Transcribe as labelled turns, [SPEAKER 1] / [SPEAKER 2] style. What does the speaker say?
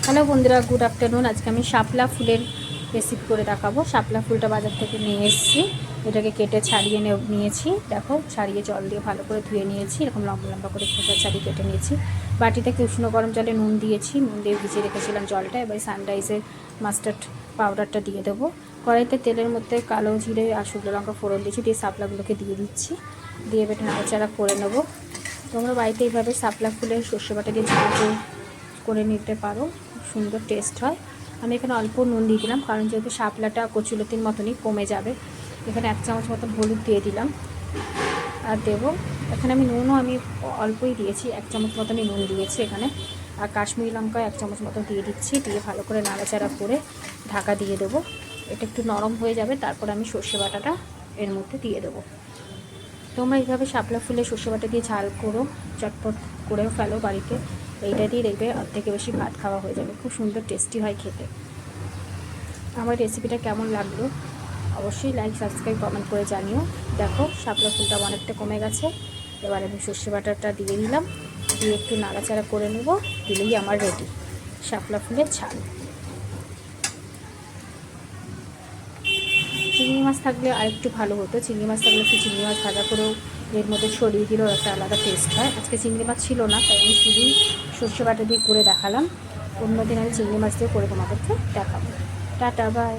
[SPEAKER 1] Hello বন্ধুরা, good afternoon. আজকে আমি শাপলা ফুলের রেসিপি করে দেখাবো। শাপলা ফুলটা বাজার থেকে নিয়ে এসেছি, এটাকে কেটে ছাড়িয়ে নিয়েছি। দেখো, ছাড়িয়ে জল দিয়ে ভালো করে ধুয়ে নিয়েছি। এরকম লম্বা লম্বা করে খোসা ছাড়িয়ে কেটে নিয়েছি। বাটিতে উষ্ণ গরম জলে নুন দিয়েছি, নুন দিয়ে ভিজিয়ে রেখেছিলাম জলটা। এবার সানরাইজের মাস্টার্ড পাউডারটা দিয়ে দেবো। কড়াইতে তেলের মধ্যে কালো জিরে আর শুকনো লঙ্কা ফোড়ন দিয়েছি, দিয়ে শাপলাগুলোকে দিয়ে দিচ্ছি। দিয়ে বেটে নাড়াচাড়া করে নেবো। তোমরা বাড়িতে এইভাবে শাপলা ফুলের সর্ষে বাটা দিয়ে ঝাল করে নিতে পারো, খুব সুন্দর টেস্ট হয়। আমি এখানে অল্প নুন দিয়ে দিলাম, কারণ যেহেতু শাপলাটা কচুলতির মতনই কমে যাবে। এখানে 1 চামচ মতন হলুদ দিয়ে দিলাম। আর দেবো, এখানে আমি নুনও অল্পই দিয়েছি, 1 চামচ মতনই নুন দিয়েছি এখানে। আর কাশ্মীরি লঙ্কা 1 চামচ মতন দিয়ে দিচ্ছি। দিয়ে ভালো করে নাড়াচাড়া করে ঢাকা দিয়ে দেবো। এটা একটু নরম হয়ে যাবে, তারপর আমি সর্ষে বাটাটা এর মধ্যে দিয়ে দেবো। তোমরা এইভাবে শাপলা ফুলে সর্ষে বাটা দিয়ে ঝাল করো, চটপট করেও ফেলো বাড়িতে। এইটা দিয়ে দেখবে অর্ধেক থেকে বেশি ভাত খাওয়া হয়ে যাবে। খুব সুন্দর টেস্টি হয় খেতে। আমার রেসিপিটা কেমন লাগলো অবশ্যই লাইক, সাবস্ক্রাইব, কমেন্ট করে জানিও। দেখো, শাপলা ফুলটা অনেকটা কমে গেছে। এবার আমি সর্ষে বাটাটা দিয়ে দিলাম, দিয়ে একটু নাড়াচাড়া করে নেব। দিলেই আমার রেডি শাপলা ফুলের ঝাল। চিংড়ি মাছ থাকলে আরেকটু ভালো হতো। চিংড়ি মাছ থাকলে একটু চিংড়ি মাছ ভাজা করেও এর মধ্যে ছড়িয়ে দিলেও একটা আলাদা টেস্ট হয়। আজকে চিংড়ি মাছ ছিল না, তাই আমি শুধুই সর্ষে বাটা দিয়ে করে দেখালাম। অন্যদিন আমি চিংড়ি মাছ দিয়ে করে তোমাদেরকে দেখাবো। টাটা, বাই।